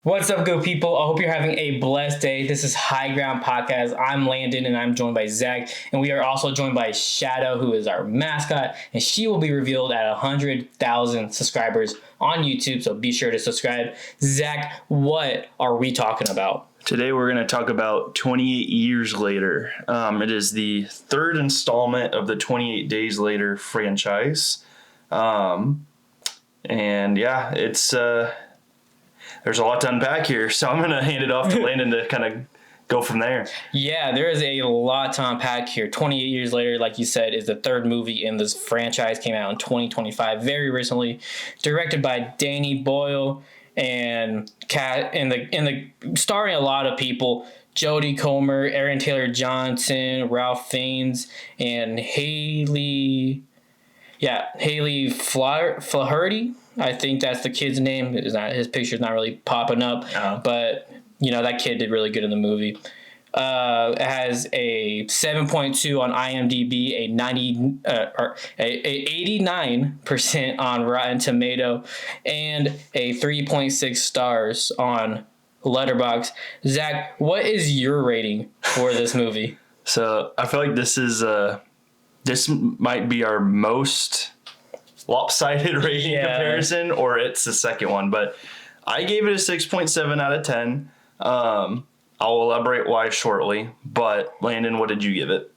What's up, good people? I hope you're having a blessed day. This is High Ground Podcast. I'm Landon, and I'm joined by Zach, and we are also joined by Shadow, who is our mascot, and she will be revealed at 100,000 subscribers on YouTube, so be sure to subscribe. Zach, what are we talking about? Today we're going to talk about 28 Years Later. It is the third installment of the 28 Days Later franchise. And yeah, it's... there's a lot to unpack here, so I'm going to hand it off to Landon to kind of go from there. Yeah, there is a lot to unpack here. 28 Years Later, like you said, is the third movie in this franchise. Came out in 2025, very recently. Directed by Danny Boyle and starring a lot of people: Jodie Comer, Aaron Taylor Johnson, Ralph Fiennes, and Haley Flaherty. I think that's the kid's name. His picture's not really popping up, but that kid did really good in the movie. It has a 7.2 on IMDb, a 89% on Rotten Tomato, and a 3.6 stars on Letterboxd. Zach, what is your rating for this movie? So I feel like this might be our most lopsided rating comparison, or it's the second one, but I gave it a 6.7 out of 10. I'll elaborate why shortly, but Landon, what did you give it?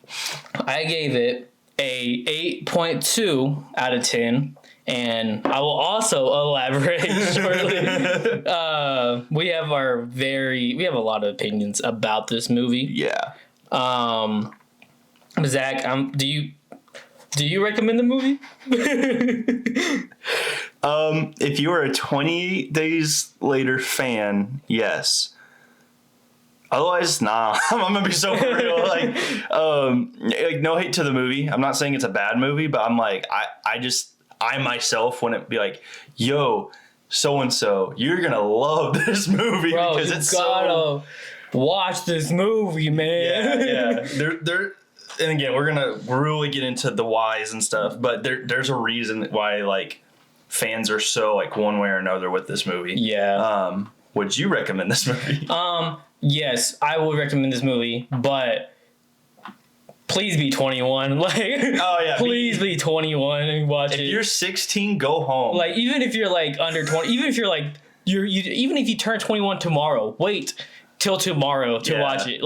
I gave it a 8.2 out of 10, and I will also elaborate shortly. We have a lot of opinions about this movie. Yeah. Zach, do you recommend the movie? If you are a 28 Days Later fan, yes. Otherwise, nah. I'm gonna be so for real. Like, no hate to the movie. I'm not saying it's a bad movie, but I'm like, I myself wouldn't be like, yo, so and so, you're gonna love this movie. Bro, because it's gotta watch this movie, man. Yeah. And again, we're gonna really get into the whys and stuff, but there's a reason why like fans are so like one way or another with this movie. Yeah. Would you recommend this movie? Yes, I would recommend this movie, but please be 21. Like, oh yeah, please be 21 and watch it. If you're 16, go home. Like, even if you're like under 20, even if you're like even if you turn 21 tomorrow, wait till tomorrow to watch it.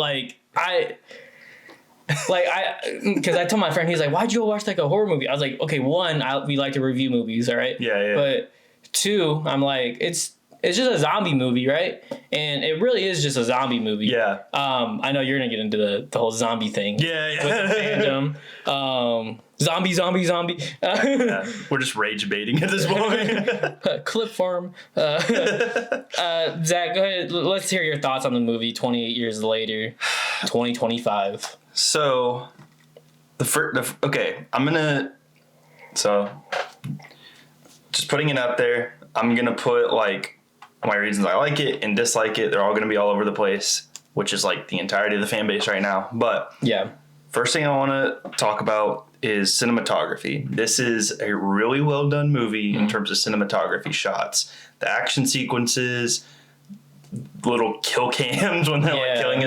Because I told my friend, he's like, why'd you go watch like a horror movie? I was like, okay, one, we like to review movies, all right? Yeah. But two, I'm like, it's just a zombie movie, right? And it really is just a zombie movie. Yeah. I know you're gonna get into the whole zombie thing. Yeah. With the fandom. Zombie. Yeah, we're just rage baiting at this point. Clip farm. Zach, go ahead. Let's hear your thoughts on the movie 28 Years Later, 2025. So, just putting it out there, I'm going to put, like, my reasons I like it and dislike it. They're all going to be all over the place, which is, like, the entirety of the fan base right now. But, yeah. First thing I want to talk about is cinematography. This is a really well done movie in terms of cinematography shots. The action sequences, little kill cams when they're like killing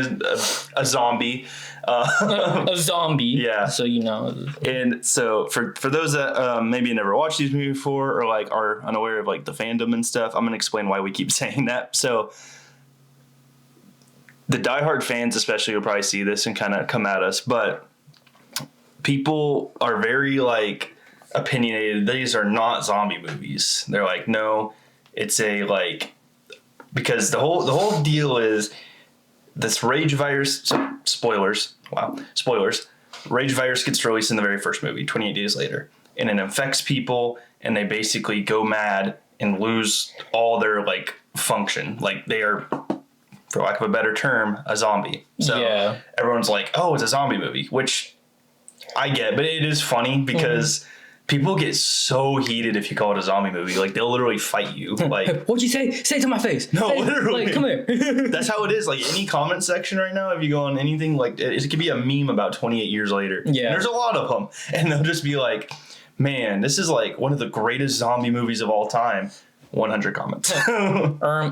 a zombie. A zombie. Yeah. So you know. And so for those that maybe never watched these movies before or like are unaware of like the fandom and stuff, I'm going to explain why we keep saying that. So the diehard fans especially will probably see this and kind of come at us, but people are very like opinionated. These are not zombie movies. They're like, no, it's a like, because the whole deal is this rage virus. So spoilers. Wow. Spoilers. Rage virus gets released in the very first movie, 28 Days Later, and it infects people and they basically go mad and lose all their like function. Like they are, for lack of a better term, a zombie. So everyone's like, oh, it's a zombie movie, which I get, but it is funny because people get so heated if you call it a zombie movie. Like, they'll literally fight you. Like, what'd you say? Say it to my face. No, literally. Like, come here. That's how it is. Like, any comment section right now, if you go on anything, like, it could be a meme about 28 Years Later. Yeah. And there's a lot of them. And they'll just be like, man, this is, like, one of the greatest zombie movies of all time. 100 comments.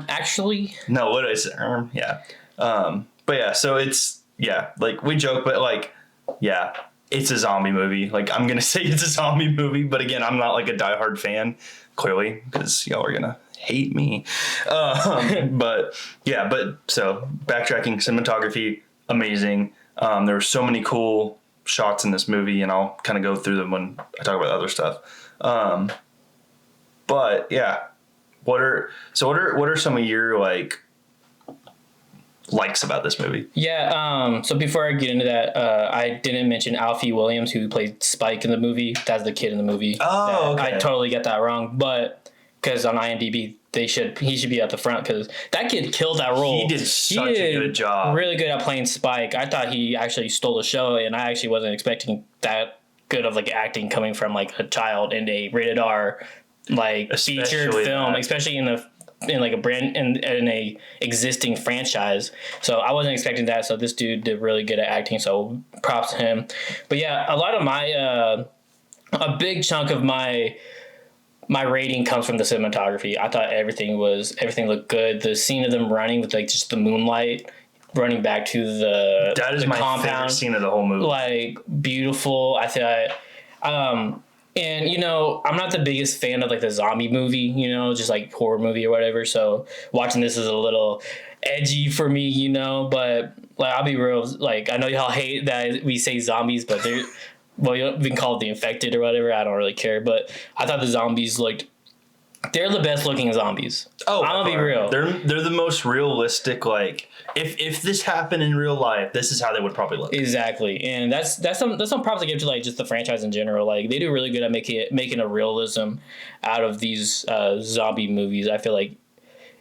Actually, No, what did I say? Yeah. But yeah, so it's, yeah, like we joke, but like, yeah, it's a zombie movie. Like, I'm going to say it's a zombie movie, but again, I'm not like a diehard fan, clearly, because y'all are going to hate me. But yeah, but so backtracking, cinematography, amazing. There were so many cool shots in this movie, and I'll kind of go through them when I talk about other stuff. But yeah, what are some of your likes about this movie? Yeah, so before I get into that, I didn't mention Alfie Williams, who played Spike in the movie. That's the kid in the movie. Oh, okay. I totally get that wrong, but because on IMDb, he should be at the front, because that kid killed that role. He did such a good job. Really good at playing Spike. I thought he actually stole the show, and I actually wasn't expecting that good of like acting coming from like a child in a rated R featured film, especially in like a brand in a existing franchise. So I wasn't expecting that. So this dude did really good at acting. So props to him. But yeah, a lot of my a big chunk of my rating comes from the cinematography. I thought everything looked good. The scene of them running with like just the moonlight running back to that is the my compound, favorite scene of the whole movie. Like beautiful. I thought. And, you know, I'm not the biggest fan of, like, the zombie movie, you know, just, like, horror movie or whatever. So watching this is a little edgy for me, you know. But, like, I'll be real. Like, I know y'all hate that we say zombies, but they're... Well, we can call it the infected or whatever. I don't really care. But I thought the zombies looked... They're the best looking zombies. Oh, I'm gonna be real. They're the most realistic. Like, if this happened in real life, this is how they would probably look. Exactly, and that's some props I give to like just the franchise in general. Like they do really good at making a realism out of these zombie movies. I feel like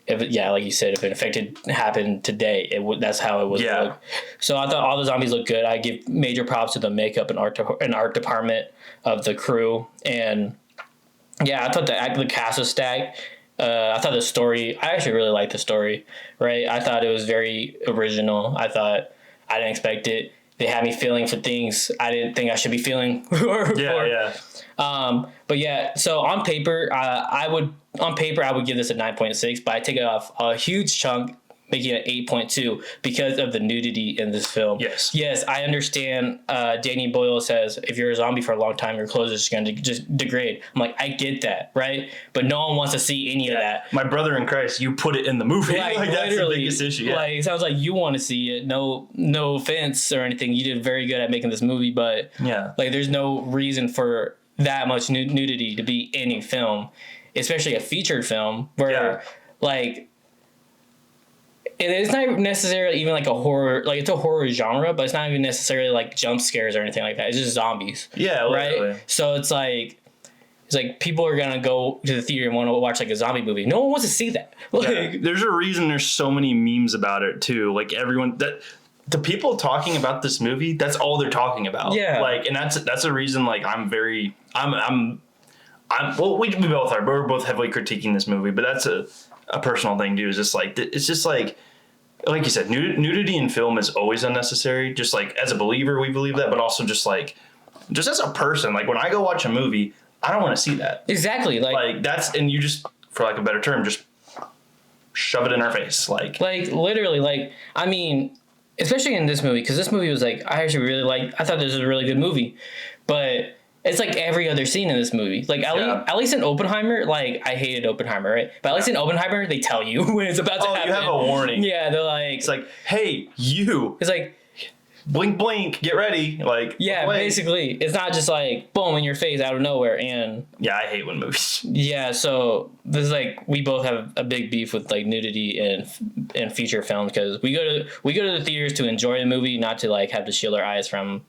like you said, if an infected happened today, that's how it would look. So I thought all the zombies look good. I give major props to the makeup and art department of the crew. And yeah, I thought the cast was stacked. I thought the story, I actually really liked the story, right? I thought it was very original. I didn't expect it. They had me feeling for things I didn't think I should be feeling. Yeah. But yeah, so on paper, I would give this a 9.6, but I take it off a huge chunk, making it 8.2 because of the nudity in this film. Yes, I understand. Danny Boyle says if you're a zombie for a long time, your clothes are just going to just degrade. I'm like, I get that, right? But no one wants to see any of that. My brother in Christ, you put it in the movie. Like that's the biggest issue. Yeah. Like it sounds like you want to see it. No offense or anything. You did very good at making this movie, but like there's no reason for that much nudity to be in a film, especially a featured film where like. It's not necessarily even like a horror, like it's a horror genre, but it's not even necessarily like jump scares or anything like that. It's just zombies. Yeah, literally. Right? So it's like people are going to go to the theater and want to watch like a zombie movie. No one wants to see that. Like, there's a reason there's so many memes about it too. Like everyone the people talking about this movie, that's all they're talking about. Yeah. Like, and that's a reason like well, we both are, but we're both heavily critiquing this movie, but that's a personal thing too. Is just like, it's just like you said, nudity in film is always unnecessary. Just like as a believer, we believe that, but also just as a person, like when I go watch a movie, I don't want to see that. Exactly. Like that's, and you just, for lack of a better term, just shove it in our face. Like literally, like, I mean, especially in this movie, because this movie was like, I actually really I thought this was a really good movie, but it's like every other scene in this movie. Like at least in Oppenheimer, like I hated Oppenheimer, right? But at least in Oppenheimer, they tell you when it's about to happen. You have a warning. Yeah, they're like, it's like, hey, you. It's like, blink, blink, get ready. Like, yeah, basically, it's not just like boom in your face out of nowhere. And yeah, I hate when movies. Yeah, so this is like we both have a big beef with like nudity in feature films because we go to the theaters to enjoy the movie, not to like have to shield our eyes from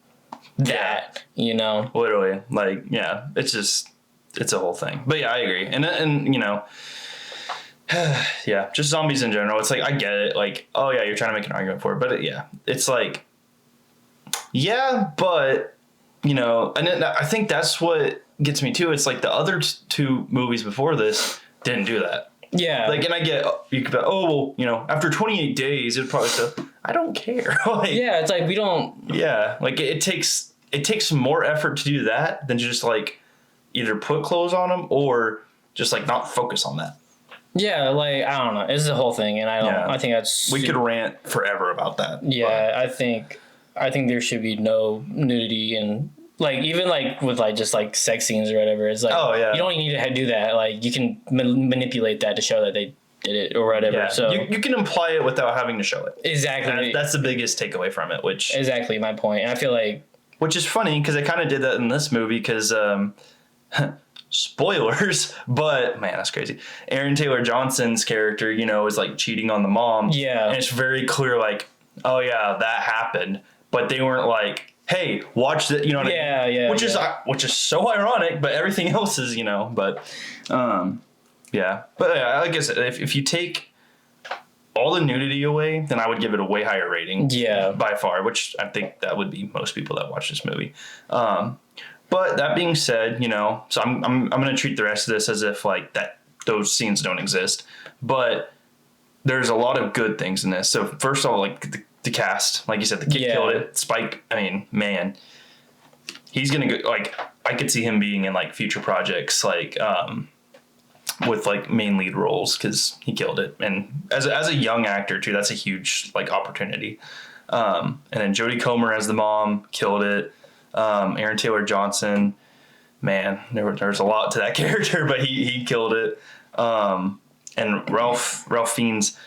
that, you know. Literally, like, yeah, it's a whole thing. But yeah, I agree, and you know. Yeah, just zombies in general. It's like I get it. Like, oh yeah, you're trying to make an argument for it, but it's like. Yeah, but, you know, and I think that's what gets me too. It's like the other two movies before this didn't do that. Yeah. Like, and I get, you could be, well, you know, after 28 days, it would probably say, I don't care. Like, yeah, it's like we don't. Yeah, like it takes more effort to do that than to just like either put clothes on them or just like not focus on that. Yeah, like I don't know. It's the whole thing, and I don't. Yeah. I think that's We could rant forever about that. Yeah, I think there should be no nudity and like even like with like just like sex scenes or whatever. It's like Oh, yeah. you don't need to do that. Like you can manipulate that to show that they did it or whatever. Yeah. So You can imply it without having to show it. exactly, That's the biggest takeaway from it, exactly my point. And I feel like which is funny because they kind of did that in this movie because spoilers, but man, that's crazy. Aaron Taylor Johnson's character, you know, is like cheating on the mom. Yeah. And it's very clear, like, oh yeah, that happened, but they weren't like, hey, watch that, you know what I mean? Yeah, Which is so ironic, but everything else is, you know, but yeah. But I guess if you take all the nudity away, then I would give it a way higher rating. Yeah. By far, which I think that would be most people that watch this movie. But that being said, you know, so I'm gonna treat the rest of this as if like that those scenes don't exist. But there's a lot of good things in this. So first of all, like the cast, like you said, the kid killed it. Spike, I mean, man, he's gonna go. Like I could see him being in like future projects, like with like main lead roles because he killed it. And as a young actor too, that's a huge like opportunity. And then Jodie Comer as the mom killed it. Aaron Taylor Johnson, man, there's a lot to that character, but he killed it. And Ralph Fiennes,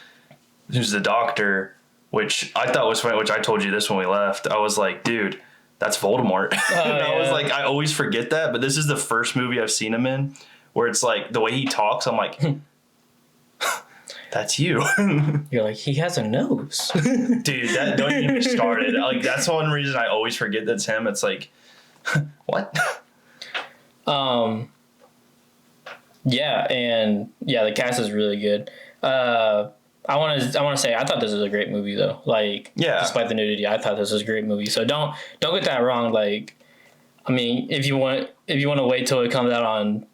who's the doctor, which I thought was funny, which I told you this when we left. I was like, dude, that's Voldemort. And I was like, I always forget that, but this is the first movie I've seen him in where it's like the way he talks, I'm like, that's you. you're like, he has a nose. Dude, that don't even get me started. Like that's one reason I always forget that's him. It's like, what? Yeah, and yeah, the cast is really good. I want to say I thought this was a great movie though. Like, Yeah. despite the nudity, I thought this was a great movie. So don't get that wrong. Like, I mean, if you want to wait till it comes out on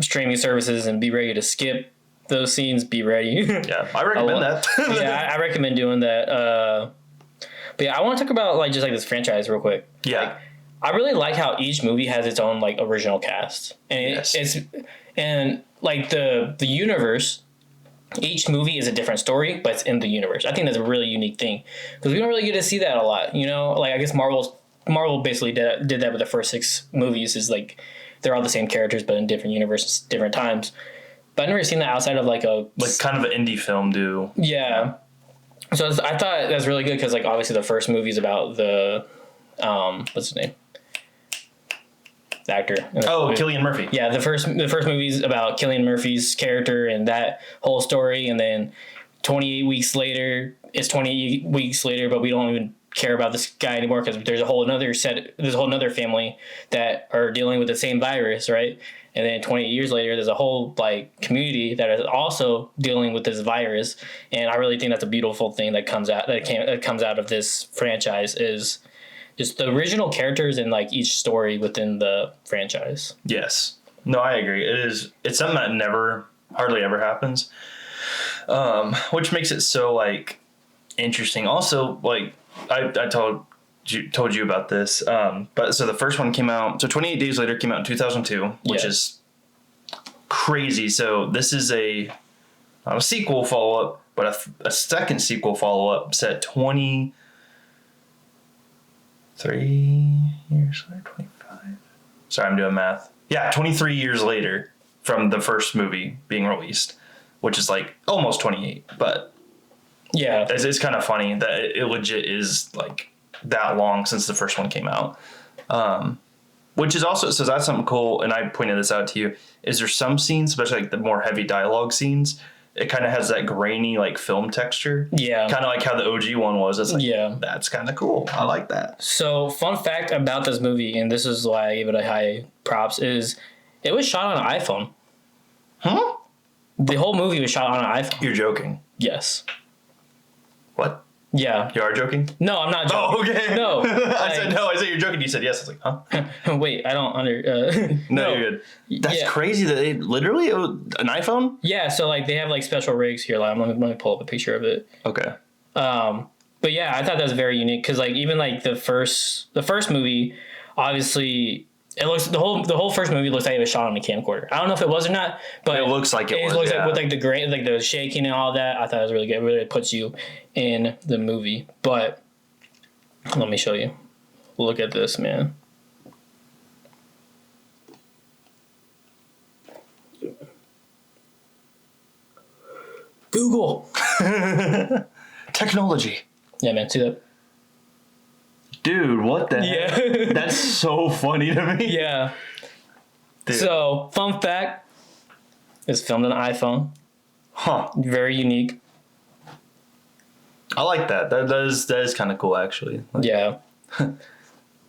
streaming services and be ready to skip those scenes, be ready. Yeah, I recommend that. Yeah, I recommend doing that. But yeah, I want to talk about like just like this franchise real quick. Yeah. Like, I really like how each movie has its own like original cast, and it's and like the universe. Each movie is a different story, but it's in the universe. I think that's a really unique thing because we don't really get to see that a lot. You know, like I guess Marvel basically did that with the first 6 movies. Is like they're all the same characters but in different universes, different times. But I've never seen that outside of like kind of an indie film do. Yeah. So I thought that's really good because like obviously the first movie is about the what's his name? The actor. Cillian Murphy. Yeah, the first movie is about Cillian Murphy's character and that whole story, and then 28 weeks later, it's 28 weeks later, but we don't even care about this guy anymore because there's a whole another family that are dealing with the same virus, right? And then 28 years later, there's a whole like community that is also dealing with this virus, and I really think that's a beautiful thing that comes out of this franchise is just the original characters and like each story within the franchise. Yes. No, I agree. It's something that hardly ever happens, which makes it so like interesting. Also, like I told you about this, but so the first one came out. So 28 Days Later came out in 2002, which is crazy. So this is not a sequel follow up, but a second sequel follow up set 23 years later, 25. Sorry, I'm doing math. Yeah, 23 years later from the first movie being released, which is like almost 28. But yeah, it's kind of funny that it legit is like that long since the first one came out. Which is also, so that's something cool, and I pointed this out to you, is there some scenes, especially like the more heavy dialogue scenes, it kind of has that grainy like film texture. Yeah. Kind of like how the OG one was. It's like, yeah, that's kind of cool. I like that. So fun fact about this movie, and this is why I gave it a high props, is it was shot on an iPhone. Huh? The whole movie was shot on an iPhone. You're joking. Yes. What? Yeah. You are joking? No, I'm not joking. Oh, okay. No. I said no. I said you're joking. You said yes. I was like, huh? Wait, I don't No, you're good. That's crazy that they literally an iPhone. Yeah, so like they have like special rigs here. Like let me pull up a picture of it. Okay. But yeah, I thought that was very unique because like even like the first movie, obviously It looks the whole first movie looks like it was shot on a camcorder. I don't know if it was or not, but It looks like it was, looks yeah. like with like the grain, like the shaking and all that. I thought it was really good. It really puts you in the movie. But let me show you. Look at this, man. Google. Technology. Yeah, man. See that? Dude, what the heck? Yeah. That's so funny to me. Yeah. Dude. So, fun fact: it's filmed on an iPhone. Huh. Very unique. I like that. That is kind of cool, actually. Like, Yeah.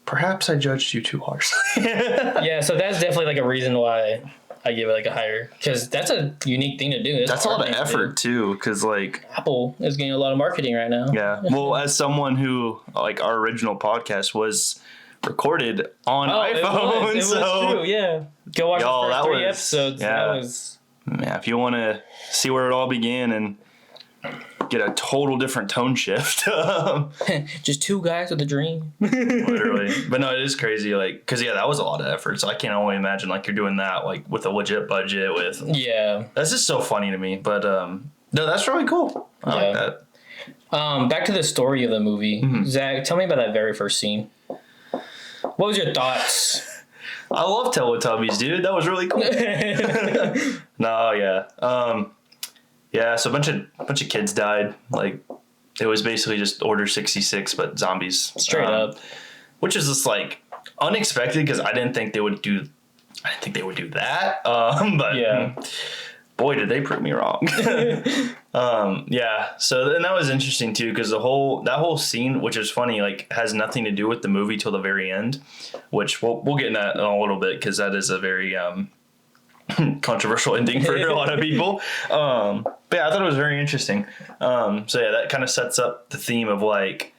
perhaps I judged you too harshly. Yeah. So that's definitely like a reason why I give it like a higher, because that's a unique thing to do. That's a lot of effort too, because like Apple is getting a lot of marketing right now. yeah. Well, as someone who like our original podcast was recorded on iPhone, It was so true. Yeah. Go watch Y'all, the first that 3 was- episodes. yeah. That was yeah, if you want to see where it all began and get a total different tone shift, just two guys with a dream. literally. But no, it is crazy, like, because yeah, that was a lot of effort. So I can't only imagine like you're doing that like with a legit budget. With Yeah. that's just so funny to me. But no, that's really cool. I like Yeah. that. Back to the story of the movie. Mm-hmm. Zach, tell me about that very first scene. What was your thoughts? I love Teletubbies, dude. That was really cool. No, yeah. Yeah, so a bunch of kids died. Like, it was basically just Order 66, but zombies. Straight up. Which is just like unexpected because I didn't think they would do that. But Yeah. boy, did they prove me wrong. Yeah. So then that was interesting too, because that whole scene, which is funny, like has nothing to do with the movie till the very end, which we'll get in that in a little bit because that is a very controversial ending for a lot of people. But yeah, I thought it was very interesting. So yeah, that kind of sets up the theme of like,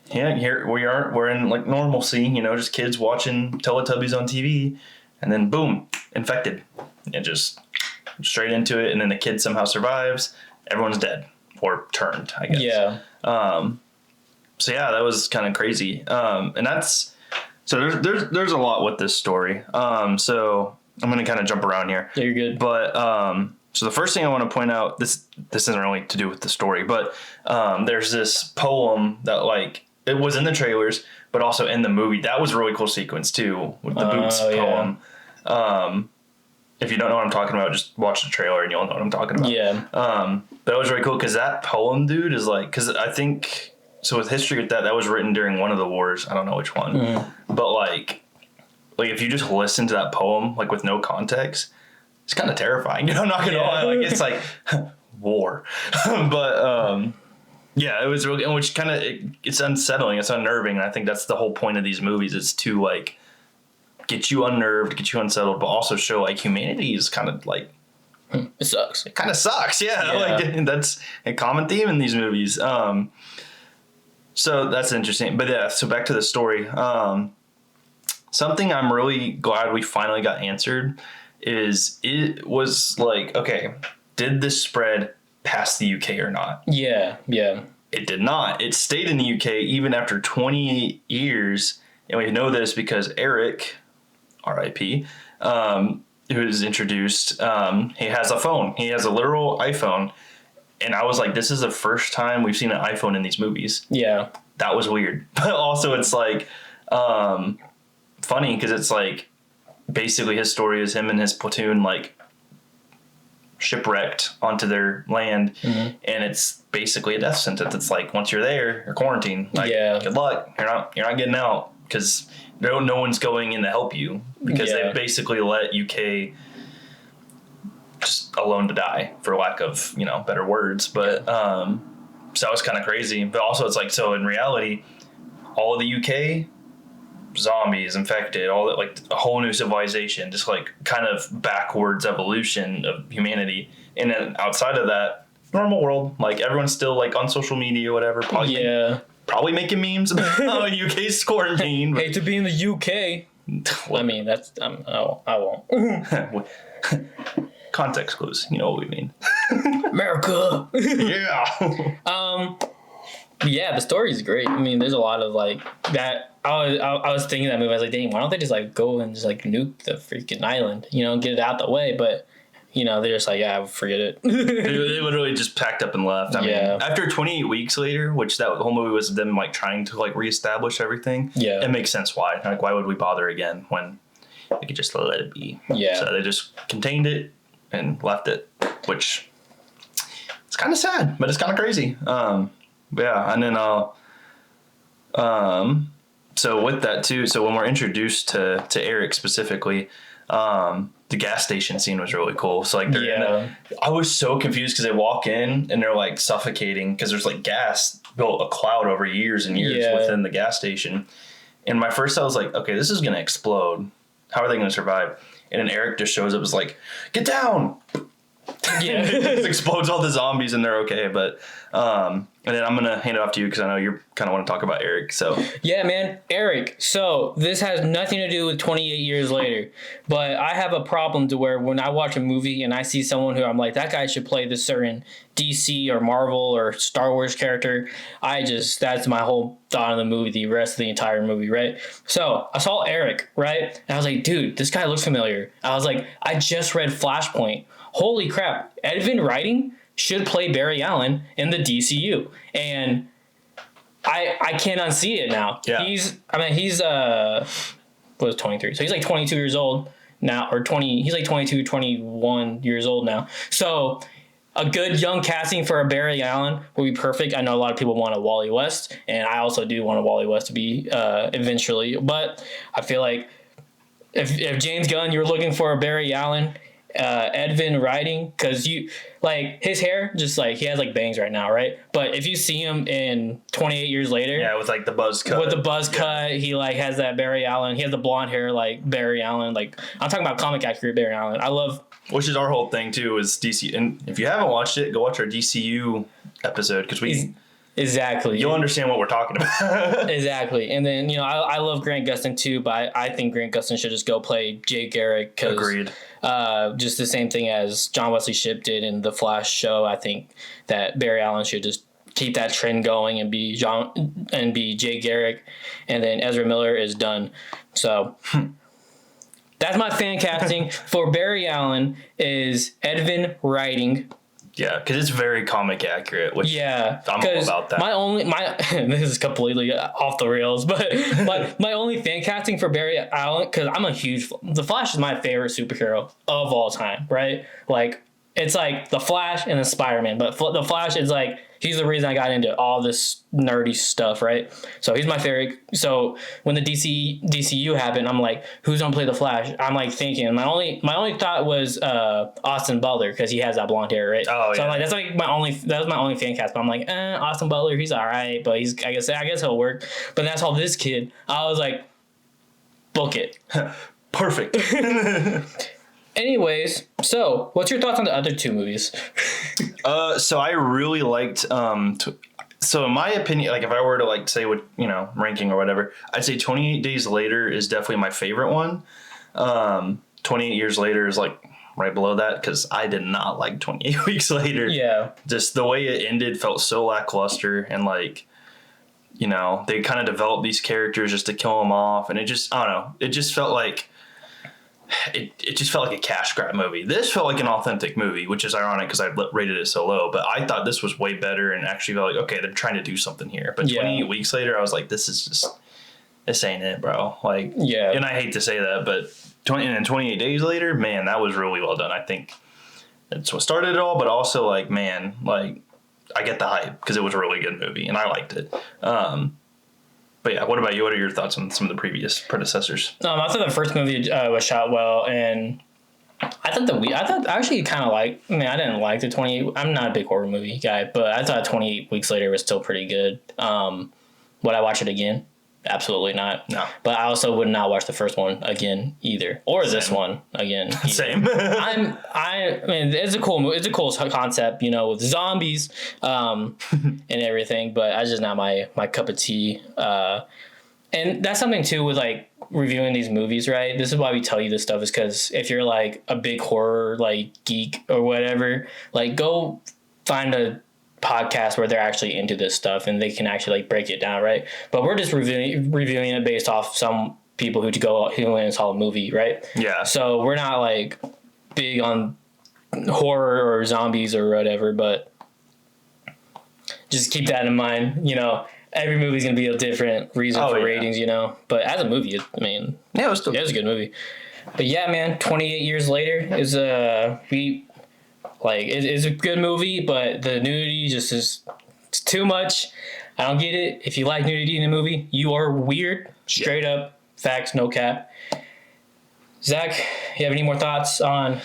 yeah, here we're in like normalcy, just kids watching Teletubbies on TV, and then boom, infected, and just straight into it, and then the kid somehow survives. Everyone's dead or turned, I guess. Yeah. So yeah, that was kind of crazy. And that's so there's a lot with this story. So I'm gonna kind of jump around here. Yeah, you're good. But so the first thing I want to point out, this isn't really to do with the story, but there's this poem that like it was in the trailers, but also in the movie. That was a really cool sequence too, with the Boots yeah. poem. If you don't know what I'm talking about, just watch the trailer and you'll know what I'm talking about. Yeah. That was really cool because that poem, dude, is like, because I think, so with history with that was written during one of the wars. I don't know which one. But like if you just listen to that poem, like with no context, it's kind of terrifying. I'm not going to lie. Like, it's like war. But yeah, it was really, which kind of, it's unsettling. It's unnerving. And I think that's the whole point of these movies is to like get you unnerved, get you unsettled, but also show like humanity is kind of like, It sucks. it kind of sucks. Yeah. Yeah. Like that's a common theme in these movies. So that's interesting. But yeah, so back to the story. Something I'm really glad we finally got answered is it was like, okay, did this spread past the UK or not? Yeah. Yeah. It did not. It stayed in the UK even after 28 years. And we know this because Eric, RIP, who is introduced, he has a phone. He has a literal iPhone. And I was like, this is the first time we've seen an iPhone in these movies. Yeah. That was weird. But also it's like funny because it's like basically his story is him and his platoon like shipwrecked onto their land, and it's basically a death sentence. It's like once you're there, you're quarantined. Like, good luck. You're not getting out because no one's going in to help you because they basically let UK just alone to die, for lack of better words. But so that was kind of crazy. But also it's like, so in reality, all of the UK zombies infected, all that, like a whole new civilization, just like kind of backwards evolution of humanity. And then outside of that, normal world, like everyone's still like on social media or whatever, probably making memes about how UK's quarantine. Hate to be in the UK. I mean, that's I won't. Context clues, you know what we mean. America. Yeah. Yeah, the story's great. I mean, there's a lot of like that. I was thinking that movie. I was like, dang, why don't they just like go and just like nuke the freaking island, you know, and get it out the way? But you know, they're just like, yeah, forget it. They literally just packed up and left. I mean, Yeah. after 28 weeks later, which that whole movie was them like trying to like reestablish everything. Yeah. It makes sense why. Like, why would we bother again when we could just let it be? Yeah. So they just contained it and left it, which it's kind of sad, but it's kind of crazy. But yeah, and then so with that too, so when we're introduced to Eric specifically, the gas station scene was really cool. So like, I was so confused because they walk in and they're like suffocating because there's like gas built a cloud over years and years within the gas station. And my first thought was like, okay, this is gonna explode. How are they gonna survive? And then Eric just shows up, is like, get down. Yeah. It just explodes all the zombies and they're okay. But and then I'm gonna hand it off to you because I know you kind of want to talk about Eric. So Yeah, man, Eric. So this has nothing to do with 28 years later, but I have a problem to where when I watch a movie and I see someone who I'm like, that guy should play this certain DC or Marvel or Star Wars character, that's my whole thought of the movie, the rest of the entire movie, right? So I saw Eric, right? And I was like, dude, this guy looks familiar. I was like, I just read Flashpoint. Holy crap, Edvin Writing should play Barry Allen in the DCU. And I can't unsee it now. Yeah. He's 23. So he's like 22 years old now, or 20, he's like 22, 21 years old now. So a good young casting for a Barry Allen would be perfect. I know a lot of people want a Wally West, and I also do want a Wally West to be eventually. But I feel like if James Gunn, you're looking for a Barry Allen, Edvin Writing, because you like his hair, just like he has like bangs right now, right? But if you see him in 28 years later, yeah, with like the buzz cut, cut, he like has that Barry Allen. He has the blonde hair like Barry Allen. Like I'm talking about comic accurate Barry Allen. I love. Which is our whole thing too, is DC. And if you haven't watched it, go watch our DCU episode because Exactly. You'll understand what we're talking about. Exactly. And then, you know, I love Grant Gustin too, but I think Grant Gustin should just go play Jay Garrick. Agreed. Just the same thing as John Wesley Shipp did in the Flash show. I think that Barry Allen should just keep that trend going and be Jay Garrick, and then Ezra Miller is done. So that's my fan casting for Barry Allen is Edvin Writing. Yeah, because it's very comic accurate, which I'm all about that. This is completely off the rails, but my only fan casting for Barry Allen, because I'm a huge, the Flash is my favorite superhero of all time, right? Like, it's like the Flash and the Spider-Man, but the Flash is like, he's the reason I got into all this nerdy stuff, right? So he's my favorite. So when the DCU happened, I'm like, who's gonna play the Flash? I'm like thinking, my only thought was Austin Butler, because he has that blonde hair, right? Oh, so yeah. I'm like, that was my only fan cast. But I'm like, Austin Butler, he's all right, but I guess he'll work. But that's all this kid. I was like, book it. Perfect. Anyways, so what's your thoughts on the other two movies? So I really liked. So in my opinion, like if I were to like say what ranking or whatever, I'd say 28 Days Later is definitely my favorite one. 28 Years Later is like right below that because I did not like 28 Weeks Later. Yeah, just the way it ended felt so lackluster, and like they kind of developed these characters just to kill them off, and it just I don't know. It just felt like. It just felt like a cash grab movie. This felt like an authentic movie, which is ironic because I rated it so low. But I thought this was way better and actually felt like, okay, they're trying to do something here. But 28 Weeks Later, I was like, this ain't it, bro. Like, yeah. And I hate to say that, but 28 Days Later, man, that was really well done. I think that's what started it all. But also, like, man, like I get the hype because it was a really good movie and I liked it. But yeah, what about you? What are your thoughts on some of the previous predecessors? I thought the first movie was shot well, and I actually kind of like. I mean, I didn't like the 28. I'm not a big horror movie guy, but I thought 28 Weeks Later was still pretty good. Would I watch it again? Absolutely not. No. But I also would not watch the first one again either, or this one again. Either. Same. I mean, it's a cool movie. It's a cool concept, with zombies, and everything. But that's just not my cup of tea. And that's something too with like reviewing these movies, right? This is why we tell you this stuff, is because if you're like a big horror like geek or whatever, like go find a podcast where they're actually into this stuff and they can actually like break it down, right? But we're just reviewing it based off some people who went and saw a movie, right? Yeah. So we're not like big on horror or zombies or whatever, but just keep that in mind. You know, every movie's gonna be a different reason for ratings. You know, but as a movie, it was a good movie. But yeah, man, 28 years later is it's a good movie, but the nudity just is it's too much. I don't get it. If you like nudity in a movie, you are weird. Straight up, facts, no cap. Zach, you have any more thoughts on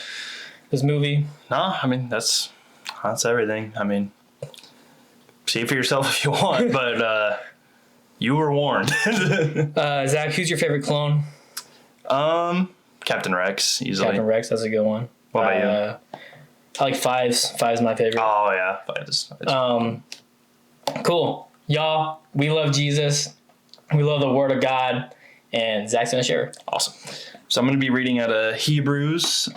this movie? No, I mean that's everything. I mean, see it for yourself if you want, but you were warned. Zach, who's your favorite clone? Captain Rex, easily. Captain Rex, that's a good one. What about you? I like Fives. Fives my favorite. Oh yeah, Fives. Cool. Y'all, we love Jesus. We love the Word of God. And Zach's gonna share. Awesome. So I'm gonna be reading out of Hebrews,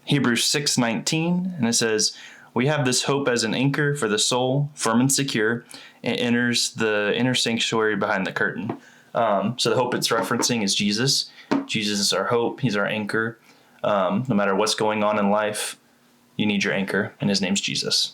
Hebrews 6:19, and it says, "We have this hope as an anchor for the soul, firm and secure. It enters the inner sanctuary behind the curtain." So the hope it's referencing is Jesus. Jesus is our hope. He's our anchor. No matter what's going on in life, you need your anchor, and his name's Jesus.